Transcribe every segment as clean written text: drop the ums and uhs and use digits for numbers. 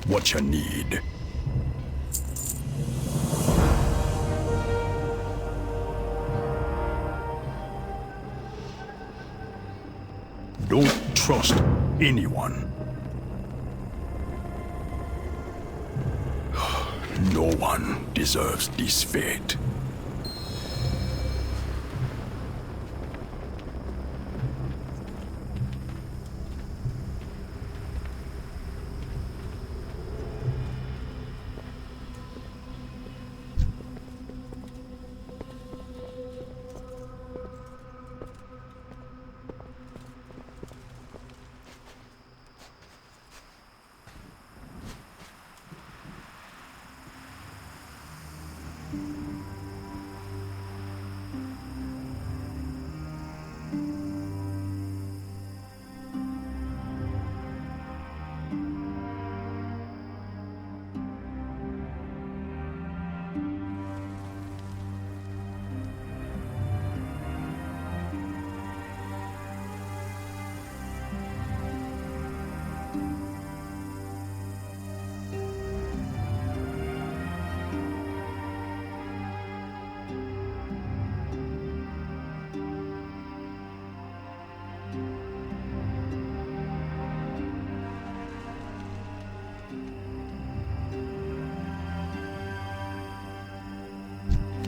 what you need. Don't trust anyone. No one deserves this fate.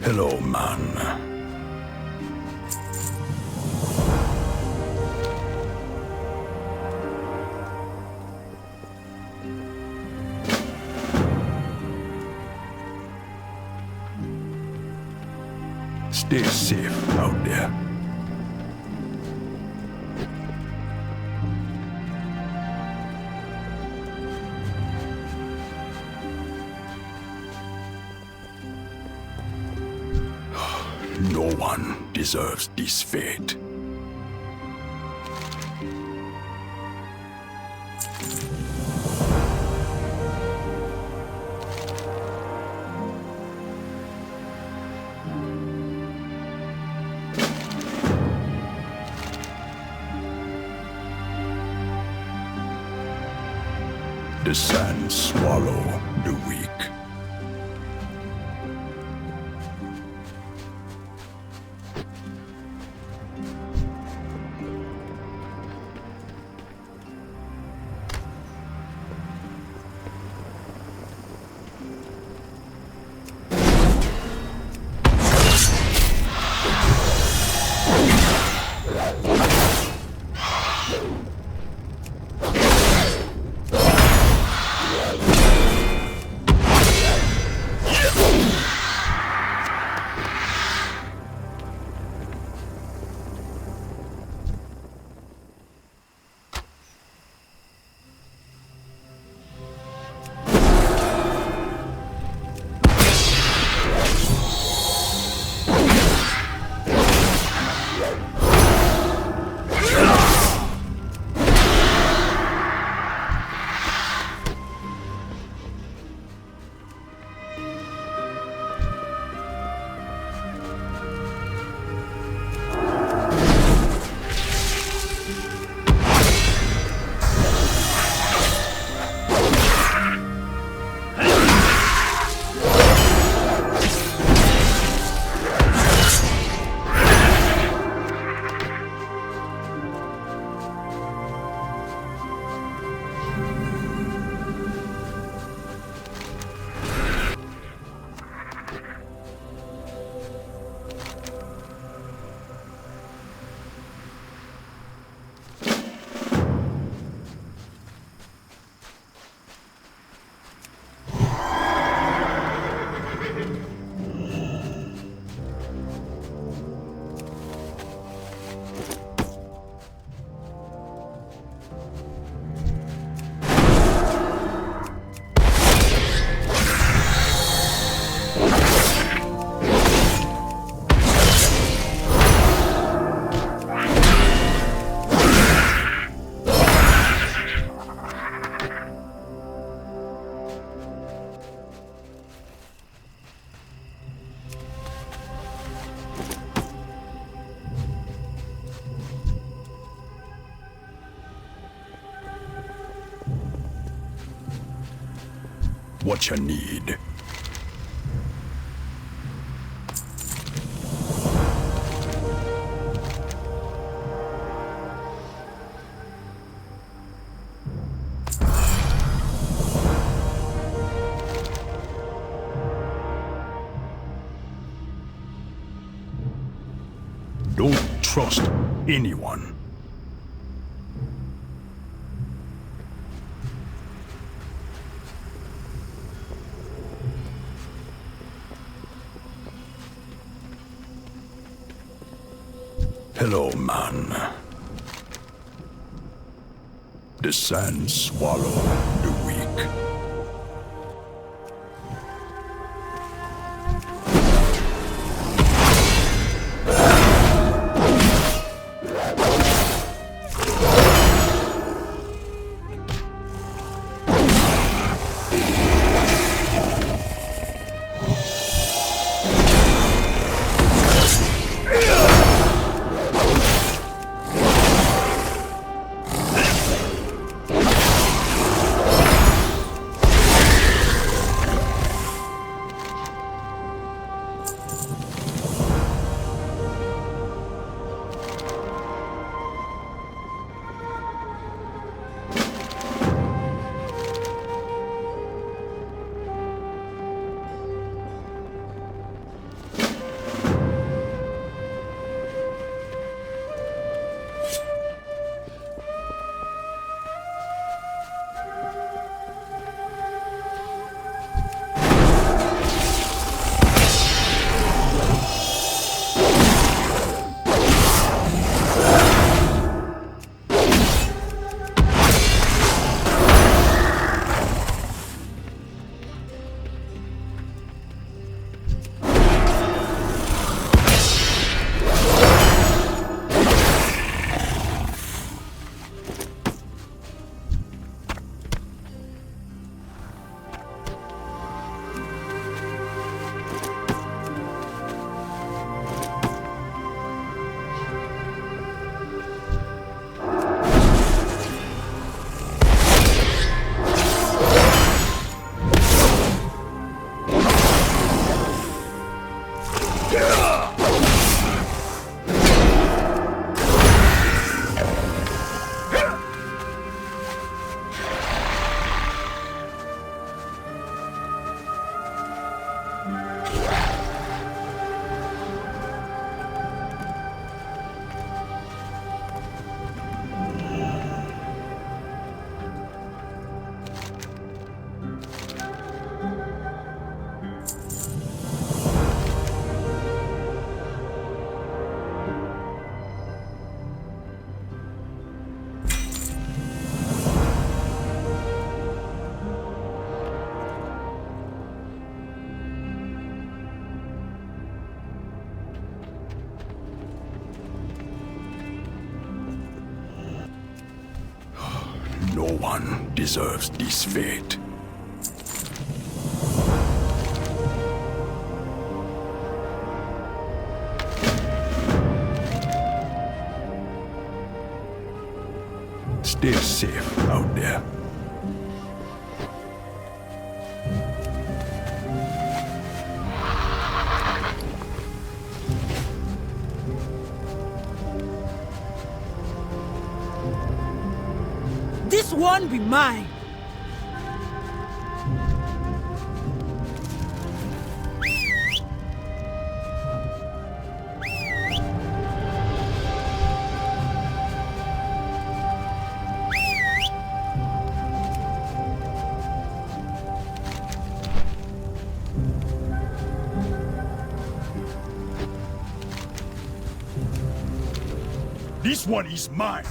Hello, man. Stay safe out there. No one deserves this fate. The sands swallow the weak. what you need. Don't trust anyone. Hello, man. The sands swallow the weak. No one deserves this fate. Stay safe out there. This one be mine. This one is mine.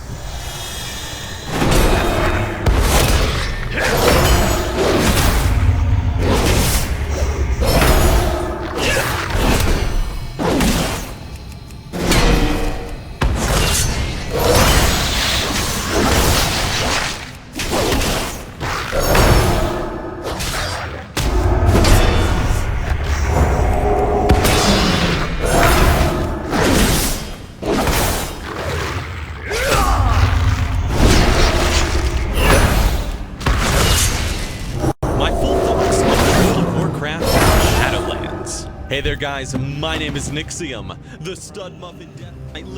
Hey there, guys. My name is Nixium, the stud muffin.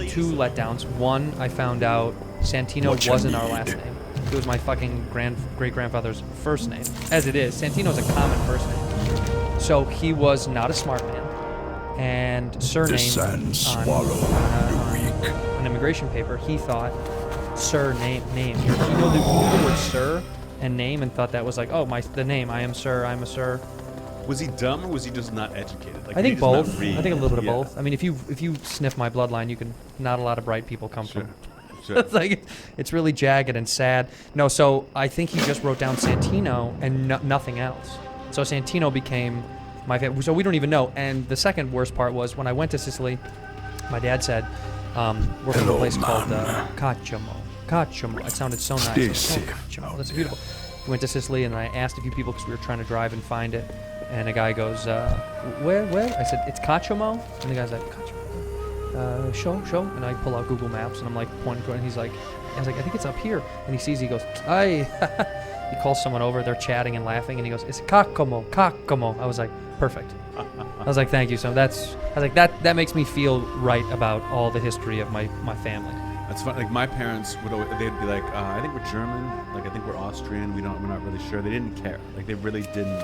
Two letdowns. One, I found out Santino wasn't our last name. It was my fucking great-grandfather's first name. As it is, Santino's a common first name. So he was not a smart man. And surname on immigration paper, he thought name. You know the word sir and name, and thought that was like, oh, the name. I am sir. I'm a sir. Was he dumb, or was he just not educated? Like, I think both. I think a little bit of both. I mean, if you sniff my bloodline, you can. Not a lot of bright people come from. Sure. It's like it's really jagged and sad. No, so I think he just wrote down Santino and nothing else. So Santino became my favorite. So we don't even know. And the second worst part was when I went to Sicily. My dad said, "We're from a place called Cacciamo." Cacciamo. It sounded so nice. Cacciamo. That's beautiful. We went to Sicily, and I asked a few people because we were trying to drive and find it. And a guy goes, where? I said, it's Cacciamo? And the guy's like, Cacciamo. Show. And I pull out Google Maps, and I'm like pointing to it, and I was like, I think it's up here. And he sees, he goes, aye. He calls someone over, they're chatting and laughing, and he goes, it's Cacciamo. I was like, perfect. I was like, thank you. So that makes me feel right about all the history of my family. That's fun. Like my parents they'd be like, I think we're German. Like I think we're Austrian. We're not really sure. They didn't care. Like they really didn't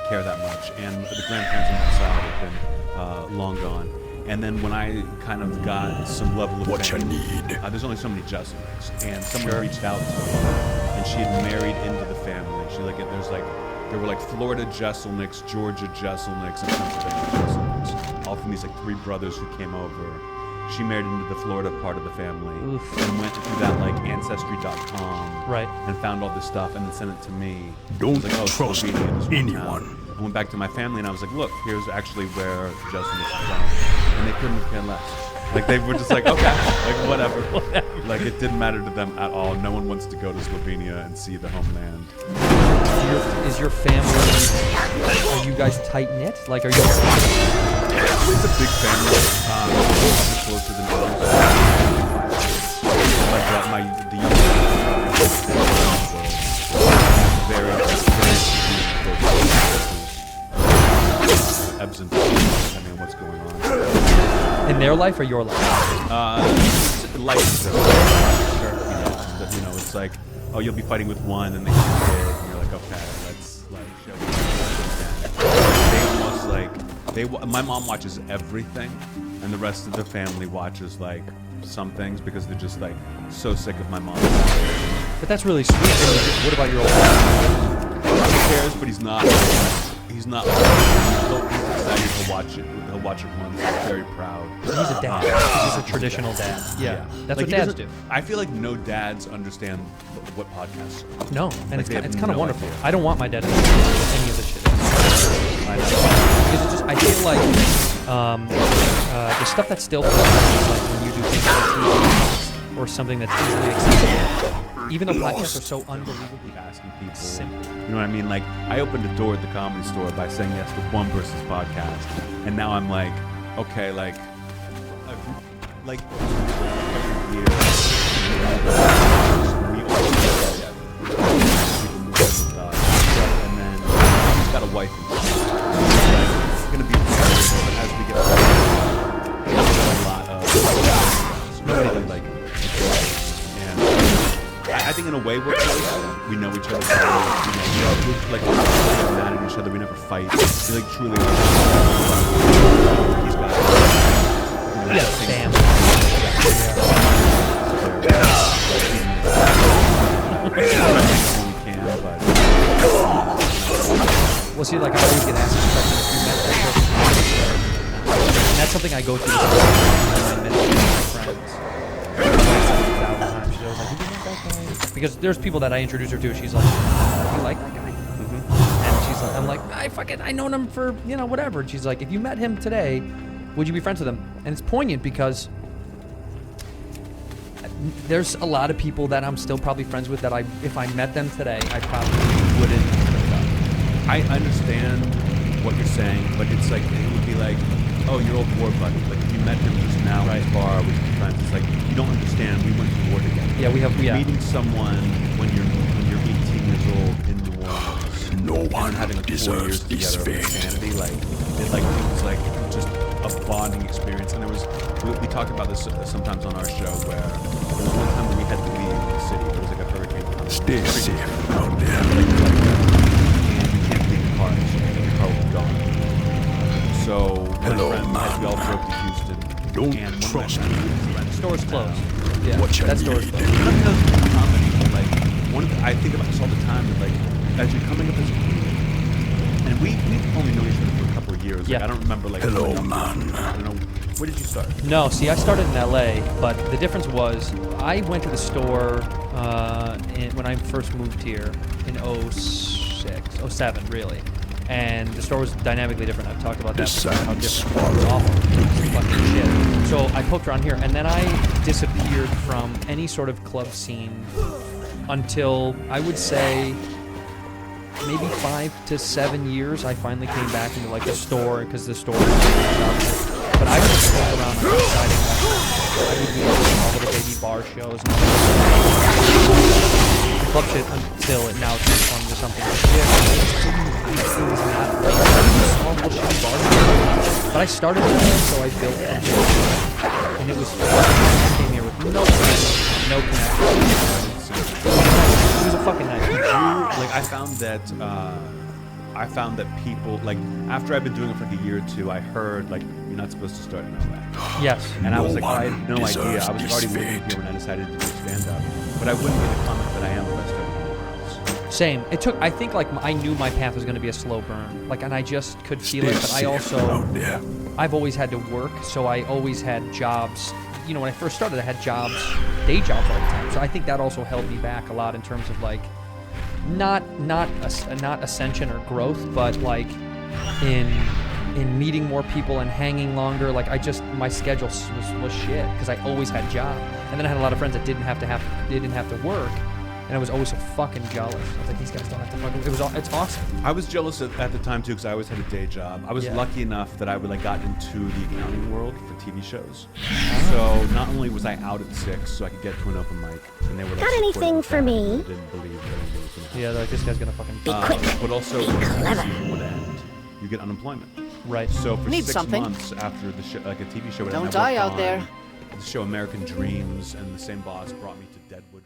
care that much. And the grandparents on that side have been long gone. And then when I kind of got some level of what fame, you need, there's only so many Jesselniks, and someone reached out to me, and she had married into the family. There were like Florida Jesselniks, Georgia Jesselniks, and Pennsylvania Jesselniks, all from these like 3 brothers who came over. She married into the Florida part of the family. Oof. And went through that like Ancestry.com right, and found all this stuff and then sent it to me. Don't like, trust anyone. I went back to my family and I was like, look, here's actually where Justin is from. And they couldn't care less. Like they were just like, okay, like whatever. Like it didn't matter to them at all. No one wants to go to Slovenia and see the homeland. Is your family, are you guys tight-knit? Like, are you... It's a big family. It's closer than others. Like the youngest very ebbs and flows depending on what's going on. In their life or your life? Life is sure. You know, it's like, oh, you'll be fighting with one and they get a kid, and you're like, okay, let's like show you. They almost like my mom watches everything, and the rest of the family watches like some things because they're just like so sick of my mom. But that's really sweet. What about your old man? He cares, but he's not. He's excited to watch it. He'll watch it once. He's very proud. He's a dad. He's a traditional dad. Yeah. That's like what dads do. I feel like no dads understand what podcasts are. No, and like it's kind of wonderful. Idea. I don't want my dad to know any of this shit. I know. Because it's just, I feel like the stuff that still like when you do things like TV or something that's easily accessible. Even though podcasts are so unbelievably asking people, simple. You know what I mean? Like, I opened a door at the Comedy Store by saying yes to one person's podcast, and now I'm like, okay, like every year, we all and then he's got a wife and kids. It's gonna be but as we get older, a lot of really like. I think in a way we're close. We know each other. We're mad at each other. We never fight. We like truly. He's got. Damn. Well, see, like I always get asked this question if you met that person. And that's something I go through when I met my friends. She's always like, did you meet that guy? Because there's people that I introduce her to, she's like, you like that guy? And she's like, I'm like, I known him for, whatever. And she's like, if you met him today, would you be friends with him? And it's poignant because there's a lot of people that I'm still probably friends with that if I met them today, I probably wouldn't. I understand what you're saying, but it's like, it would be like, oh, your old war buddy. Like, if you met him just now at a bar with your friends, it's like, you don't understand, we went to war together. Yeah, we have, Meeting someone when you're 18 years old in New Orleans, no one having 4 years deserves this together of fate. insanity, like, it was like just a bonding experience. And there was, we talked about this sometimes on our show, where there was one time when we had to leave the city. There was like a hurricane coming. Stay safe out there. And you can't leave the car. The car was gone. So Hello, my friend, we all drove to Houston. Don't and trust one of my friends, The store's closed. Yeah, What you that store's need. closed. None of those comedy, but like I think about this all the time. That like as you're coming up as a kid, and we've only known each other for a couple of years. Like, Yeah. I don't remember like. Hello, growing up. man. I don't know. Where did you start? No, see, I started in LA, but the difference was I went to the store when I first moved here in 07, really. And the store was dynamically different. I've talked about that The before, how sun different it was. swallowed Awful. the It's wind. fucking shit. So I poked around here, and then I disappeared from any sort of club scene until, I would say, maybe 5 to 7 years. I finally came back into like the store, because the store was but I would just poke around on exciting restaurants. I would do all little baby bar shows and all that. Club shit until it now transformed into something like this. It was not like small little shitty bar shows. But I started with it, so I built a business. And it was fun. I came here with no connection, no connection. It was a fucking night. Like I found that people like after I've been doing it for like a year or two, I heard like you're not supposed to start in LA. Yes. And I was No like, I one had no idea. deserves I was this already living fate. here when I decided to do stand up, but I wouldn't be the comic that I am if I started anywhere else. Same. It took. I think like I knew my path was going to be a slow burn. Like, and I just could feel it. Stay But I safe also, out there. I've always had to work, so I always had jobs. You know, when I first started, I had jobs, day jobs all the time. So I think that also held me back a lot in terms of like, not ascension or growth, but like in meeting more people and hanging longer. Like my schedule was shit because I always had job, and then I had a lot of friends that didn't have to work, and I was always so fucking jealous. I was like, these guys don't have to fucking. It's awesome. I was jealous at the time too because I always had a day job. I was Yeah. lucky enough that I would like got into the accounting world for TV shows. So not only was I out at 6, so I could get to an open mic, and they were like, Got supportive anything of for that, me? and I didn't believe that I was gonna happen. Yeah, like this guy's gonna fucking. But also, when the season would end, you get unemployment. Right. So for Need 6 something. months after the show, like a TV show, would Don't end, I die worked out on there. The show American Dreams, and the same boss brought me to Deadwood.